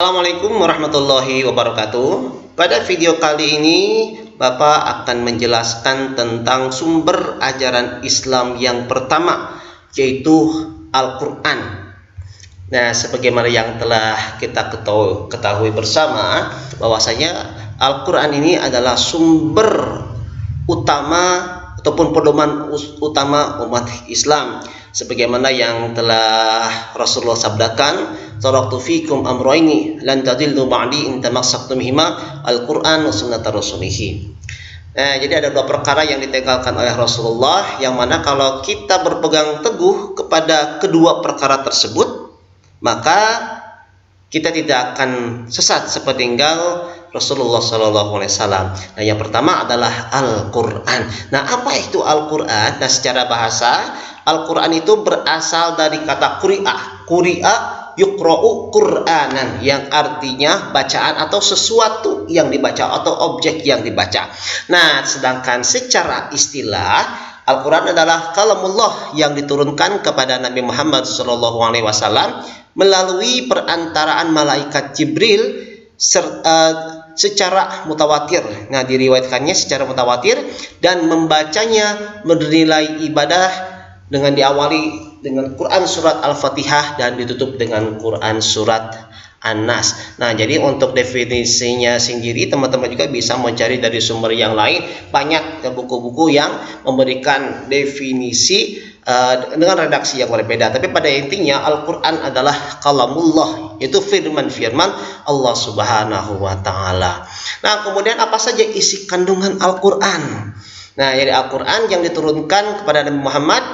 Assalamualaikum warahmatullahi wabarakatuh. Pada video kali ini Bapak akan menjelaskan tentang sumber ajaran Islam yang pertama, yaitu Al-Quran. Nah, sebagaimana yang telah kita ketahui bersama, bahwasanya Al-Quran ini adalah sumber utama ataupun pedoman utama umat Islam, sebagaimana yang telah Rasulullah sabdakan, taraktu fikum amrayni lan tadillu ba'di in tamassaktum bihima al-Qur'an wa sunnata rasulih. Nah, jadi ada dua perkara yang ditinggalkan oleh Rasulullah, yang mana kalau kita berpegang teguh kepada kedua perkara tersebut, maka kita tidak akan sesat sepeninggal Rasulullah SAW. Nah, yang pertama adalah Al-Quran. Nah, apa itu Al-Quran? Nah, secara bahasa, Al-Quran itu berasal dari kata quri'ah. Quri'ah yuqra'u Qur'anan, yang artinya bacaan atau sesuatu yang dibaca atau objek yang dibaca. Nah, sedangkan secara istilah, Al-Quran adalah kalamullah yang diturunkan kepada Nabi Muhammad SAW melalui perantaraan malaikat Jibril secara mutawatir. Nah, diriwayatkannya secara mutawatir, dan membacanya bernilai ibadah dengan diawali dengan Quran surat Al-Fatihah dan ditutup dengan Quran surat An-Nas. Nah, jadi untuk definisinya sendiri, teman-teman juga bisa mencari dari sumber yang lain. Banyak buku-buku yang memberikan definisi dengan redaksi yang berbeda. Tapi pada intinya Al-Quran adalah kalamullah, itu firman-firman Allah Subhanahu wa Ta'ala. Nah, kemudian apa saja isi kandungan Al-Quran? Nah, jadi Al-Quran yang diturunkan kepada Nabi Muhammad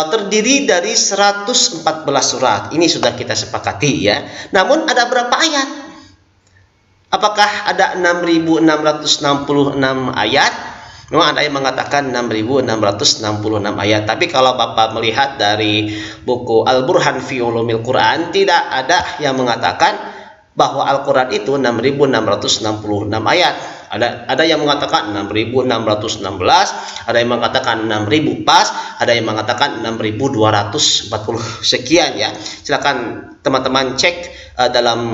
terdiri dari 114 surat. Ini sudah kita sepakati ya. Namun ada berapa ayat? Apakah ada 6.666 ayat? Memang ada yang mengatakan 6.666 ayat. Tapi kalau Bapak melihat dari buku Al-Burhan fi Ulumil Quran, tidak ada yang mengatakan bahwa Al-Quran itu 6.666 ayat. Ada yang mengatakan 6.616, ada yang mengatakan 6.000 pas, ada yang mengatakan 6.240 sekian ya. Silakan teman-teman cek dalam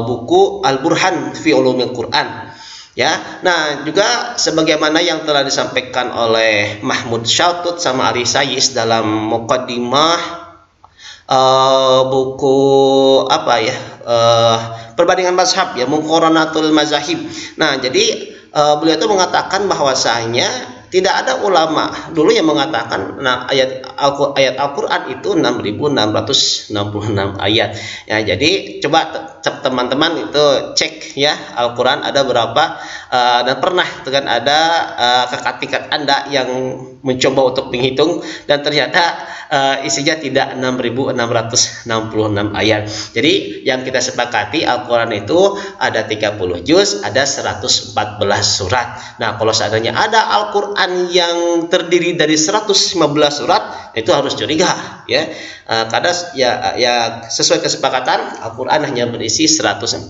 buku Al-Burhan fi Ulumil Quran ya. Nah, juga sebagaimana yang telah disampaikan oleh Mahmud Syautut sama Ali Sayis dalam muqaddimah buku perbandingan mazhab ya, Muqaranatul Mazahib. Nah, jadi beliau itu mengatakan bahwasanya tidak ada ulama dulu yang mengatakan ayat Al-Quran itu 6.666 ayat. Ya, jadi coba teman-teman itu cek ya, Al-Quran ada berapa, dan pernah itu kan ada kakak tingkat Anda yang mencoba untuk menghitung, dan ternyata isinya tidak 6.666 ayat. Jadi yang kita sepakati, Al-Quran itu ada 30 juz, ada 114 surat. Nah, kalau seandainya ada Al-Quran yang terdiri dari 115 surat, itu harus curiga ya. Karena ya sesuai kesepakatan, Al-Quran hanya berisi 114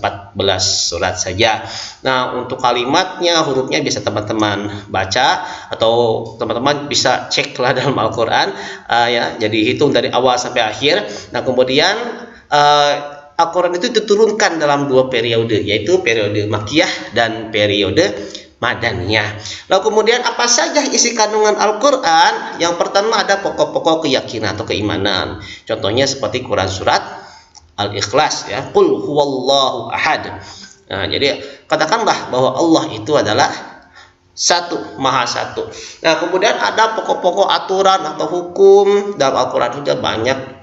surat saja. Nah, untuk kalimatnya, hurufnya bisa teman-teman baca, atau teman-teman bisa ceklah dalam Al-Quran ya. Jadi hitung dari awal sampai akhir. Nah, kemudian Al-Quran itu diturunkan dalam dua periode, yaitu periode Makkiyah dan periode Madaniyah. Lalu kemudian apa saja isi kandungan Al-Quran? Yang pertama ada pokok-pokok keyakinan atau keimanan. Contohnya seperti Quran surat Al-Ikhlas ya, Qul huwallahu ahad. Nah, jadi katakanlah bahwa Allah itu adalah satu, maha satu. Nah, kemudian ada pokok-pokok aturan atau hukum. Dalam Al-Quran juga banyak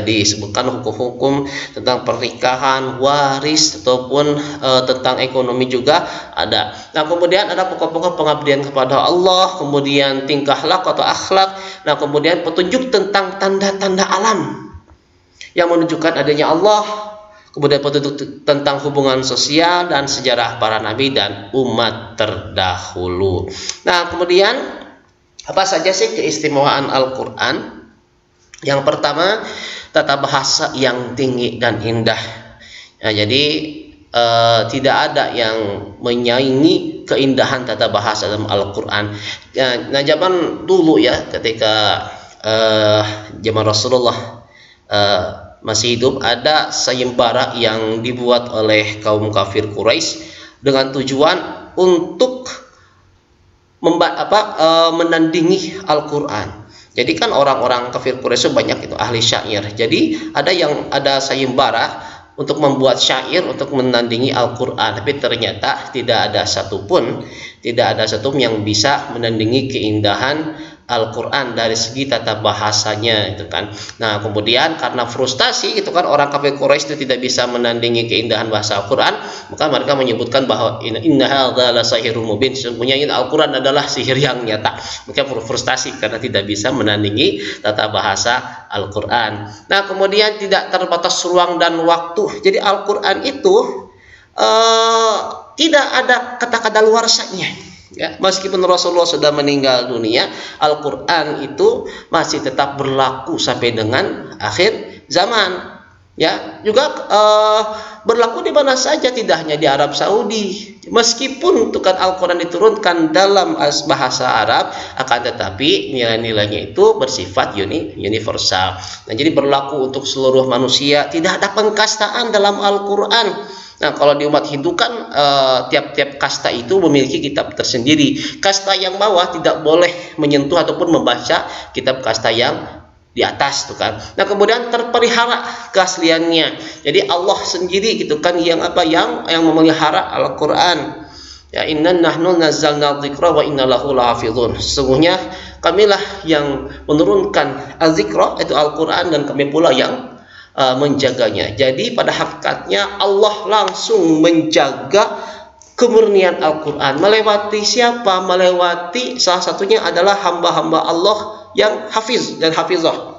disebutkan hukum-hukum tentang pernikahan, waris, ataupun tentang ekonomi juga ada. Nah, kemudian ada pokok-pokok pengabdian kepada Allah, kemudian tingkah laku atau akhlak. Nah, kemudian petunjuk tentang tanda-tanda alam yang menunjukkan adanya Allah, kemudian petunjuk tentang hubungan sosial dan sejarah para nabi dan umat terdahulu. Nah, kemudian apa saja sih keistimewaan Al-Quran? Yang pertama, tata bahasa yang tinggi dan indah. Nah, jadi tidak ada yang menyaingi keindahan tata bahasa dalam Al-Quran. Nah, zaman dulu ya, ketika zaman Rasulullah masih hidup, ada sayembara yang dibuat oleh kaum kafir Quraisy dengan tujuan untuk menandingi Al-Quran. Jadi kan orang-orang kafir Quraisy banyak itu ahli syair. Jadi ada sayembara untuk membuat syair untuk menandingi Al-Quran, tapi ternyata tidak ada satupun yang bisa menandingi keindahan Al-Quran dari segi tata bahasanya itu kan. Nah kemudian karena frustasi itu kan, orang kafir Quraisy itu tidak bisa menandingi keindahan bahasa Al-Quran, maka mereka menyebutkan bahwa inna hadza la sahirun mubin, sesungguhnya ini Al-Quran adalah sihir yang nyata. Mereka frustasi karena tidak bisa menandingi tata bahasa Al-Quran. Nah kemudian tidak terbatas ruang dan waktu, jadi Al-Quran itu tidak ada kata kadaluarsanya. Ya, meskipun Rasulullah sudah meninggal dunia, Al-Quran itu masih tetap berlaku sampai dengan akhir zaman. Ya, juga berlaku di mana saja, tidak hanya di Arab Saudi. Meskipun kan Al-Quran diturunkan dalam bahasa Arab, akan tetapi nilai-nilainya itu bersifat universal. Nah, jadi berlaku untuk seluruh manusia, tidak ada pengkastaan dalam Al-Quran. Nah, kalau di umat Hindu kan tiap-tiap kasta itu memiliki kitab tersendiri. Kasta yang bawah tidak boleh menyentuh ataupun membaca kitab kasta yang di atas tuh kan. Nah, kemudian terpelihara keasliannya. Jadi Allah sendiri gitu kan yang memelihara Al-Qur'an. Ya, inna nahnu nazzalna dzikra wa inna lahu lahafizun. Sesungguhnya kamilah yang menurunkan az-zikra, itu Al-Qur'an, dan kami pula yang menjaganya. Jadi pada hakikatnya Allah langsung menjaga kemurnian Al-Quran. Melewati siapa? Melewati salah satunya adalah hamba-hamba Allah yang hafiz dan hafizah.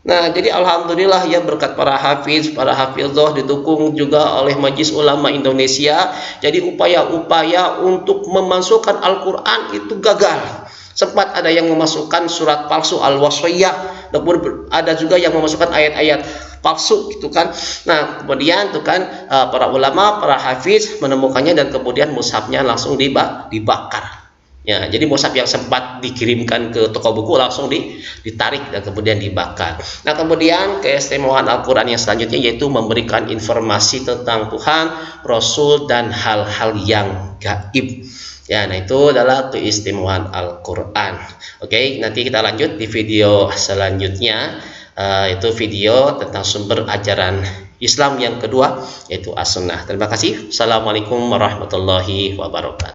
Nah, jadi alhamdulillah ya, berkat para hafiz, para hafizah, didukung juga oleh Majelis Ulama Indonesia. Jadi upaya-upaya untuk memasukkan Al-Quran itu gagal. Sempat ada yang memasukkan surat palsu Al-Wasiyah, namun ada juga yang memasukkan ayat-ayat palsu gitu kan. Nah kemudian tuh kan para ulama, para hafiz menemukannya, dan kemudian mushafnya langsung dibakar. Ya, jadi mushaf yang sempat dikirimkan ke toko buku langsung ditarik dan kemudian dibakar. Nah kemudian keistimewaan Al-Quran yang selanjutnya yaitu memberikan informasi tentang Tuhan, Rasul, dan hal-hal yang gaib. Ya, nah itu adalah keistimewaan Al-Quran. Oke, nanti kita lanjut di video selanjutnya, itu video tentang sumber ajaran Islam yang kedua, yaitu As-Sunnah. Terima kasih. Assalamualaikum warahmatullahi wabarakatuh.